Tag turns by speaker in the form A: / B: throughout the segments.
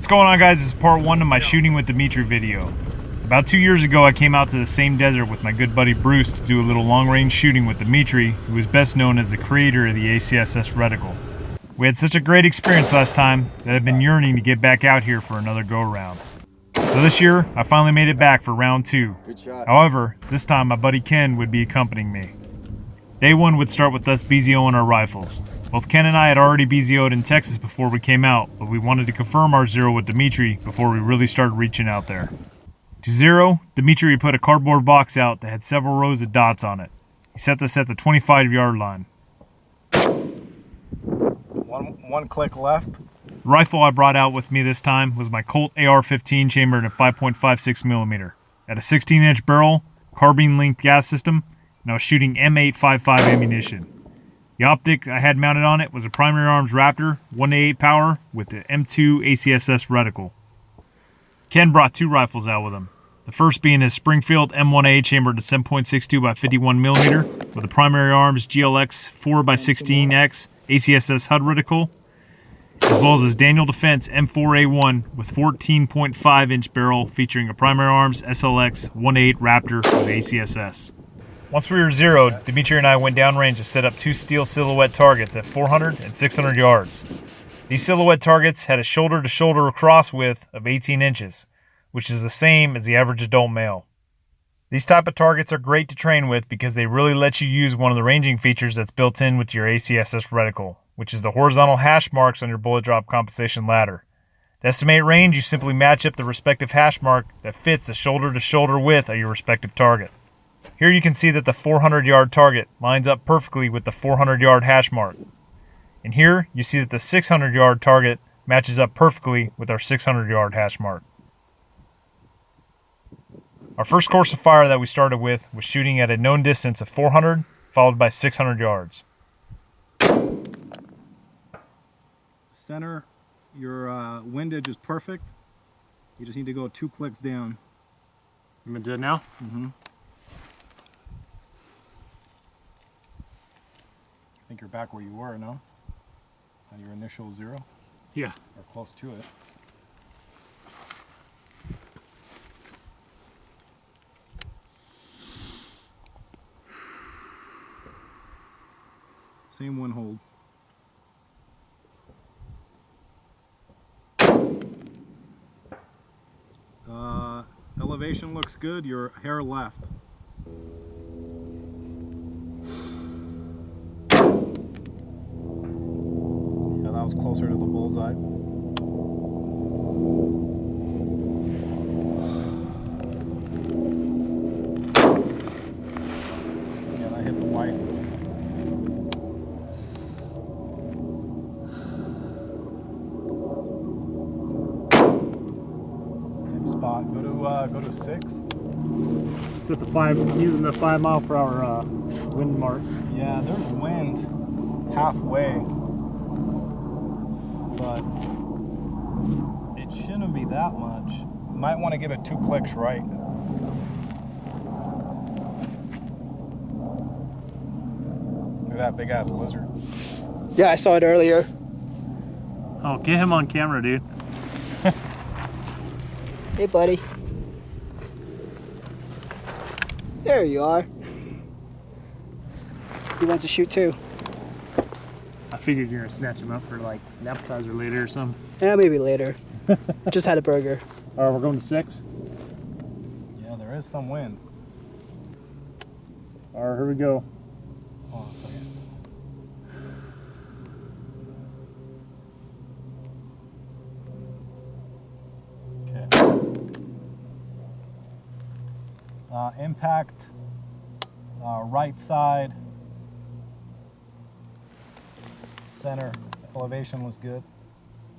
A: What's going on, guys? This is part 1 of my shooting with Dimitri video. About 2 years ago, I came out to the same desert with my good buddy Bruce to do a little long-range shooting with Dimitri, who is best known as the creator of the ACSS reticle. We had such a great experience last time that I've been yearning to get back out here for another go-around. So this year, I finally made it back for round 2.
B: Good shot.
A: However, this time my buddy Ken would be accompanying me. Day 1 would start with us BZOing our rifles. Both Ken and I had already BZO'd in Texas before we came out, but we wanted to confirm our zero with Dimitri before we really started reaching out there. To zero, Dimitri put a cardboard box out that had several rows of dots on it. He set this at the 25-yard line.
C: One click left.
A: The rifle I brought out with me this time was my Colt AR-15 chambered in 5.56mm. At a 16-inch barrel, carbine-linked gas system, and I was shooting M855 ammunition. The optic I had mounted on it was a Primary Arms Raptor 1:8 power with the M2 ACSS reticle. Ken brought 2 rifles out with him. The first being his Springfield M1A chambered at 7.62 by 51mm with a Primary Arms GLX 4x16X ACSS HUD reticle, as well as his Daniel Defense M4A1 with 14.5-inch barrel featuring a Primary Arms SLX 1:8 Raptor with ACSS. Once we were zeroed, Dimitri and I went downrange to set up 2 steel silhouette targets at 400 and 600 yards. These silhouette targets had a shoulder-to-shoulder cross width of 18 inches, which is the same as the average adult male. These type of targets are great to train with because they really let you use one of the ranging features that's built in with your ACSS reticle, which is the horizontal hash marks on your bullet drop compensation ladder. To estimate range, you simply match up the respective hash mark that fits the shoulder-to-shoulder width of your respective target. Here you can see that the 400-yard target lines up perfectly with the 400-yard hash mark. And here you see that the 600-yard target matches up perfectly with our 600-yard hash mark. Our first course of fire that we started with was shooting at a known distance of 400 followed by 600 yards.
C: Center, your windage is perfect. You just need to go 2 clicks down.
A: I'm gonna do it now?
C: Mm-hmm. I think you're back where you were, no? At your initial zero?
A: Yeah.
C: Or close to it. Same one hold. Elevation looks good, your hair left. Yeah, that was closer to the bullseye. Yeah, that hit the white. Spot. Go to 6.
A: It's at the 5, using the 5 mile per hour wind mark.
C: Yeah, there's wind halfway, but it shouldn't be that much. You might want to give it 2 clicks right. Look at that big ass lizard.
B: Yeah, I saw it earlier.
A: Oh, get him on camera, dude.
B: Hey, buddy. There you are. He wants to shoot too.
A: I figured you're gonna snatch him up for like an appetizer later or something.
B: Yeah, maybe later. Just had a burger.
A: All right, we're going to 6.
C: Yeah, there is some wind.
A: All right, here we go.
C: Hold on a second. Impact, right side, center, elevation was good.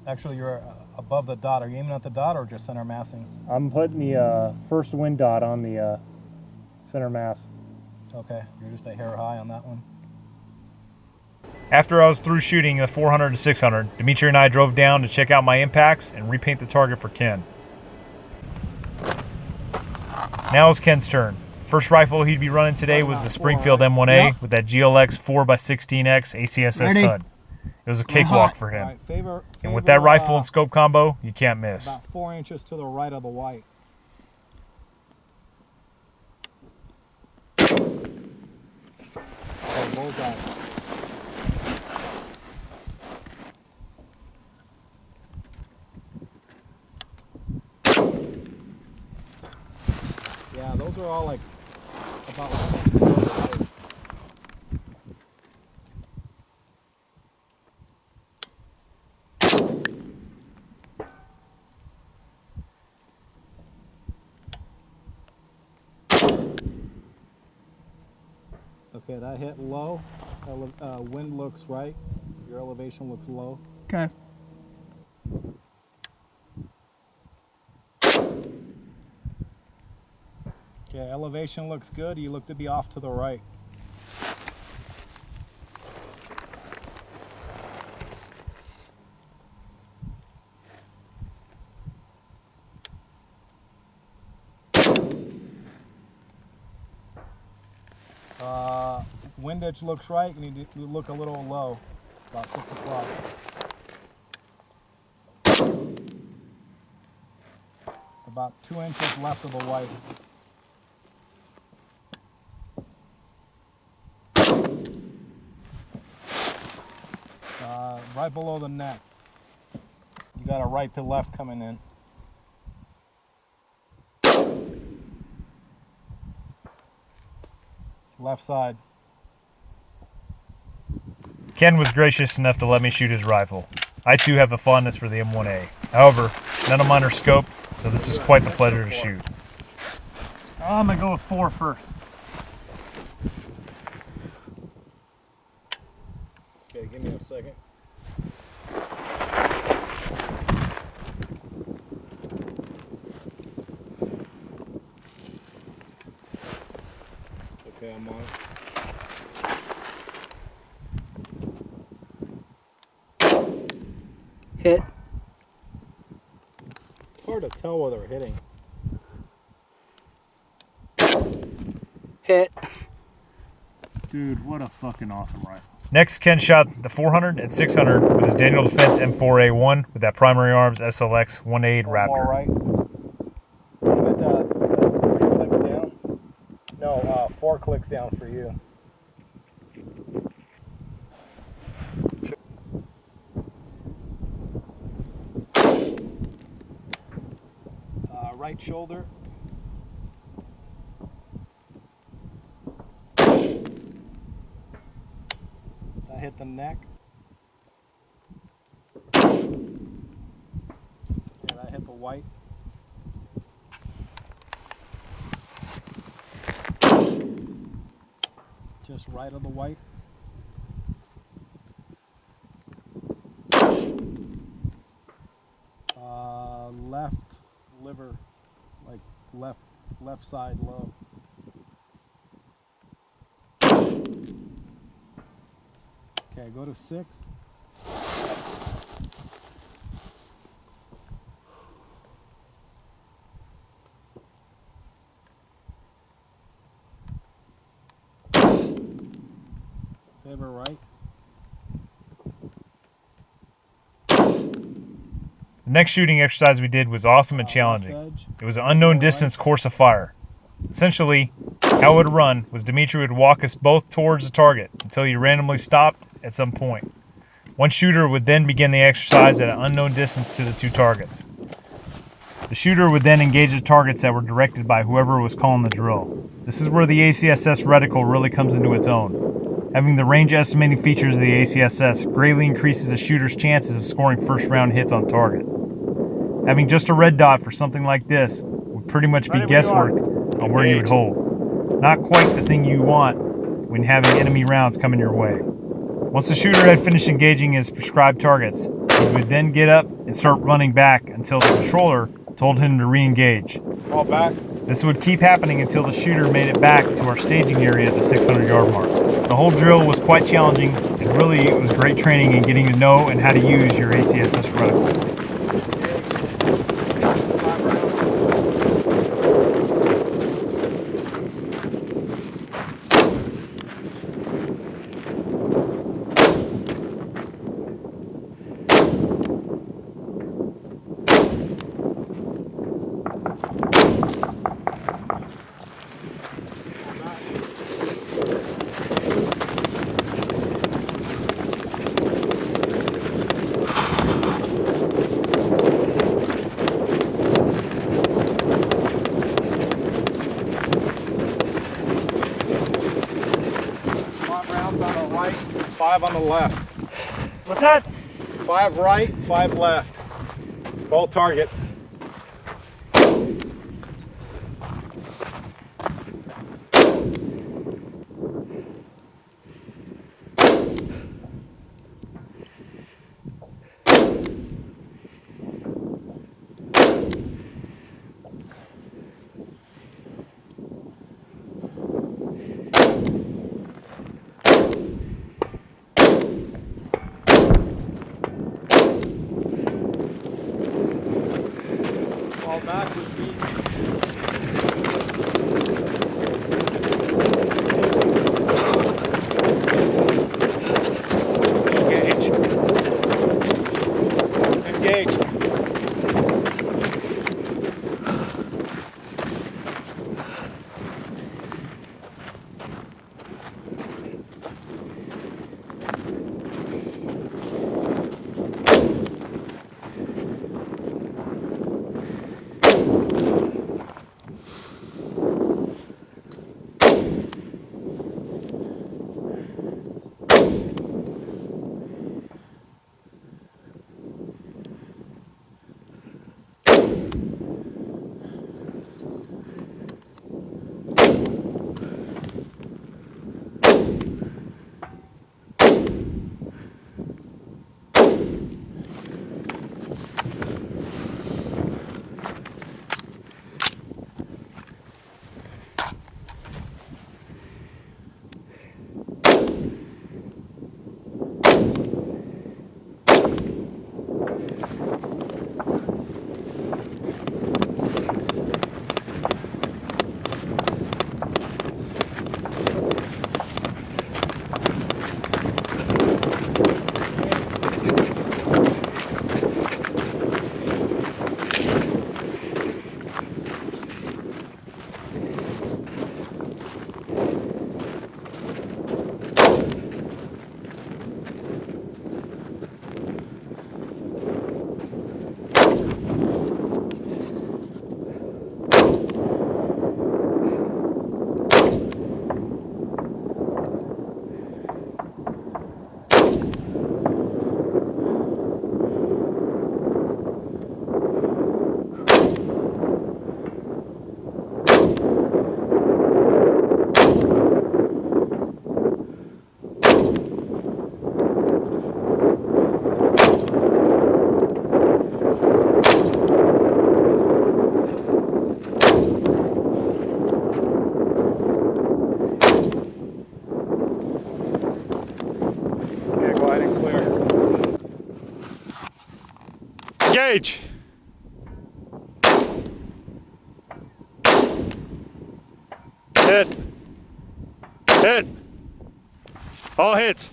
C: Actually, you're above the dot. Are you aiming at the dot or just center massing?
A: I'm putting the first wind dot on the center mass.
C: Okay, you're just a hair high on that one.
A: After I was through shooting the 400 and 600, Dimitri and I drove down to check out my impacts and repaint the target for Ken. Now it's Ken's turn. First rifle he'd be running today was the Springfield M1A with that GLX 4x16X ACSS HUD. It was a cakewalk for him.
C: All right, favor,
A: And with that rifle and scope combo, you can't miss.
C: about 4 inches to the right of the white. Okay, bullseye. Yeah, those are all like about 1 inch below the white. Okay, that hit low. Wind looks right. Your elevation looks low.
B: Okay.
C: Okay, elevation looks good. You look to be off to the right. Wind edge looks right. You need to look a little low, about 6 o'clock. About 2 inches left of the white. Right below the neck. You got a right to left coming in. Left side.
A: Ken was gracious enough to let me shoot his rifle. I too have a fondness for the M1A. However, none of mine are scoped, so this is quite the pleasure to shoot.
D: I'm gonna go with 4 first.
C: Okay, give me a second. Okay, I'm on it.
B: Hit.
C: It's hard to tell whether they're hitting.
B: Hit.
D: Dude, what a fucking awesome rifle.
A: Next, Ken shot the 400 and 600 with his Daniel Defense M4A1 with that Primary Arms SLX 1.8
C: More
A: Raptor.
C: right. With 3 clicks down. No, 4 clicks down for you. Right shoulder. That hit the neck. Yeah, that hit the white. Just right of the white. Left liver, like left side low. Okay, go to 6. Favor right.
A: The next shooting exercise we did was awesome and challenging. It was an unknown distance course of fire. Essentially, how it would run was Dimitri would walk us both towards the target until he randomly stopped at some point. One shooter would then begin the exercise at an unknown distance to the 2 targets. The shooter would then engage the targets that were directed by whoever was calling the drill. This is where the ACSS reticle really comes into its own. Having the range estimating features of the ACSS greatly increases a shooter's chances of scoring first round hits on target. Having just a red dot for something like this would pretty much be guesswork on where you would hold. Not quite the thing you want when having enemy rounds coming your way. Once the shooter had finished engaging his prescribed targets, he would then get up and start running back until the controller told him to re-engage.
C: Fall back.
A: This would keep happening until the shooter made it back to our staging area at the 600-yard mark. The whole drill was quite challenging, and really it was great training in getting to know and how to use your ACSS reticle.
C: 5 on the left.
A: What's that?
C: 5 right, 5 left. Both targets. Fall back with me. Engage. Engage.
A: Engage! Hit! Hit! All hits!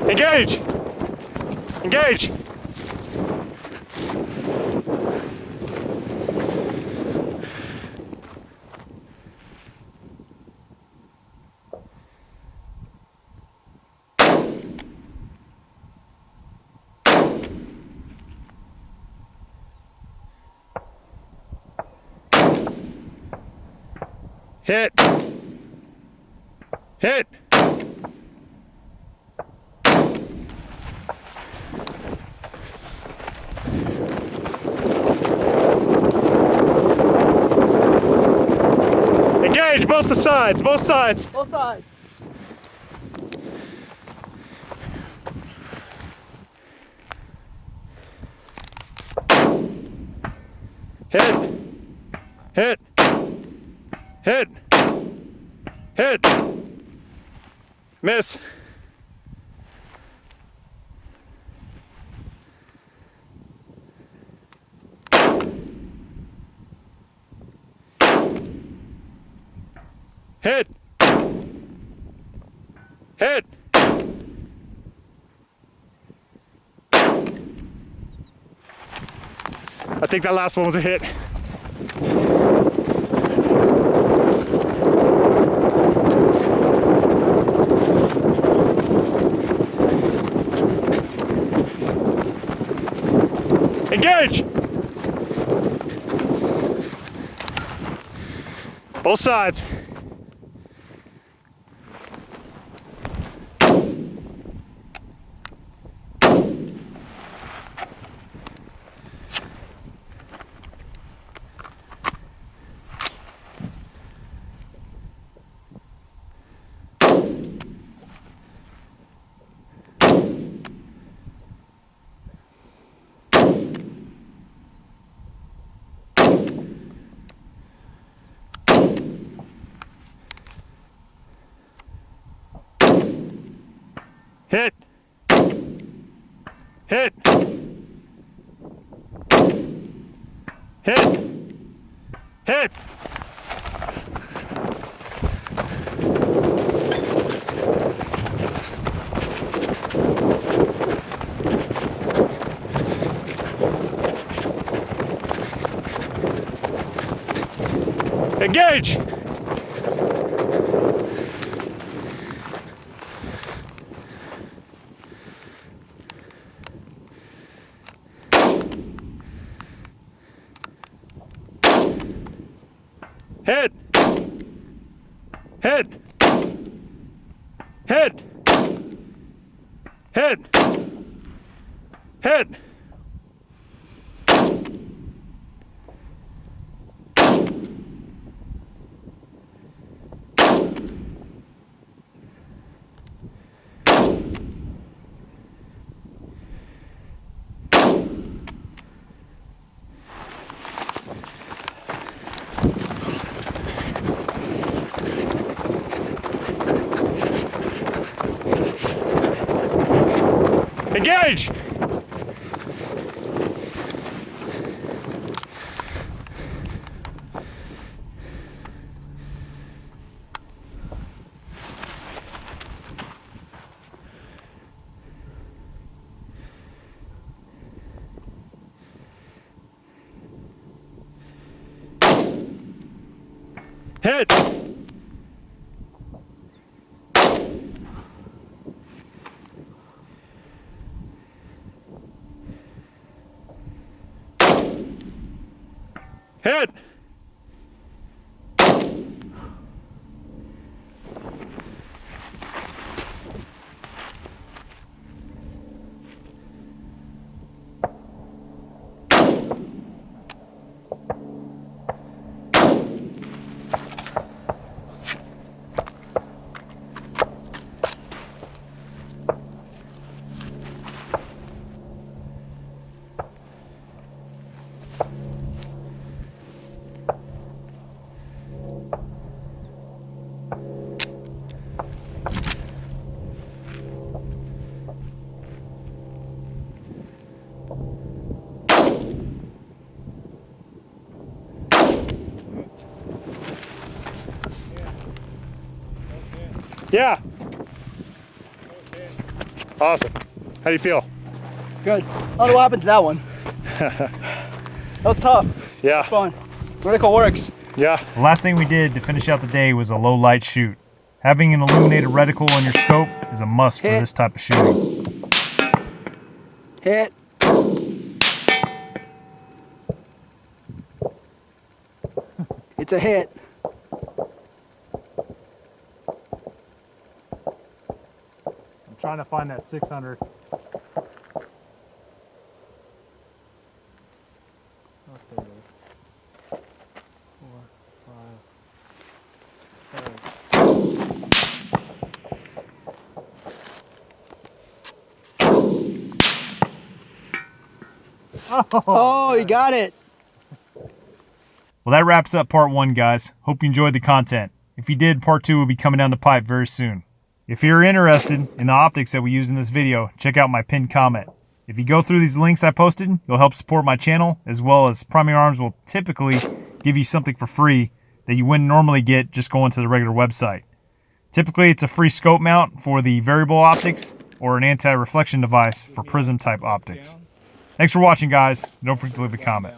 A: Engage! Engage! Hit! Hit! Engage both the sides, both sides.
B: Both sides.
A: Hit! Hit! Hit! Hit! Miss! Hit! Hit! I think that last one was a hit. Engage!
D: Both sides. Hit. Hit. Hit. Hit. Engage. Hit! Hit! Hit! Hit! Hit! Engage! Hit! Hit! Yeah. Awesome. How do you feel?
B: Good. I don't know what happened to that one. That was tough.
D: Yeah.
B: It's fun. Reticle works.
D: Yeah.
A: The last thing we did to finish out the day was a low light shoot. Having an illuminated reticle on your scope is a must for
B: Hit.
A: this type of shooting.
B: Hit. It's a hit.
A: I'm trying to find that 600.
B: Oh, you got it.
A: Well, that wraps up part 1, guys. Hope you enjoyed the content. If you did, part 2 will be coming down the pipe very soon. If you're interested in the optics that we used in this video, check out my pinned comment. If you go through these links I posted, you'll help support my channel, as well as Primary Arms will typically give you something for free that you wouldn't normally get just going to the regular website. Typically, it's a free scope mount for the variable optics or an anti-reflection device for prism type optics. Thanks for watching, guys. Don't forget to leave a comment.